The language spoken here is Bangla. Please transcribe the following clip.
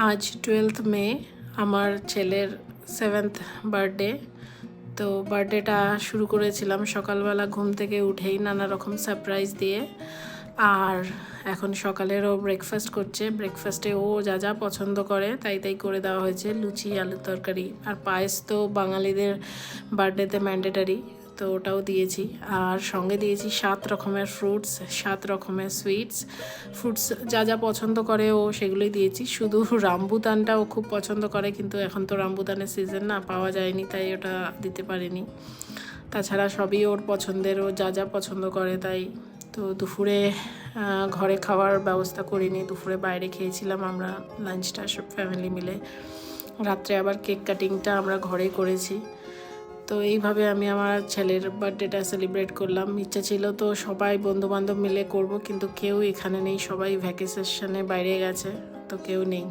আজ 12th মে আমার ছেলের 7th বার্থডে। তো বার্থডেটা শুরু করেছিলাম সকালবেলা ঘুম থেকে উঠেই নানা রকম সারপ্রাইজ দিয়ে। আর এখন সকালেরও ব্রেকফাস্ট করছে। ব্রেকফাস্টে ও যা যা পছন্দ করে তাই তাই করে দেওয়া হয়েছে, লুচি, আলুর তরকারি আর পায়েস তো বাঙালিদের বার্থডেতে ম্যান্ডেটারি, তো ওটাও দিয়েছি। আর সঙ্গে দিয়েছি 7 রকমের ফ্রুটস, 7 রকমের ফ্রুটস যা যা পছন্দ করে ও সেগুলোই দিয়েছি। শুধু রামবুতানটা ও খুব পছন্দ করে, কিন্তু এখন তো রামবুতানের সিজন না, পাওয়া যায়নি, তাই ওটা দিতে পারিনি। তাছাড়া সবই ওর পছন্দের, ও যা যা পছন্দ করে তাই। তো দুপুরে ঘরে খাওয়ার ব্যবস্থা করিনি, দুপুরে বাইরে খেয়েছিলাম আমরা লাঞ্চটা সব ফ্যামিলি মিলে। রাত্রে আবার কেক কাটিংটা আমরা ঘরেই করেছি। তো এইভাবে আমি আমার ছেলের বার্থডেটা সেলিব্রেট করলাম। ইচ্ছা ছিল তো সবাই বন্ধুবান্ধব মিলে করব, কিন্তু কেউ এখানে নেই, সবাই ভ্যাকেশনে বাইরে গেছে, তো কেউ নেই।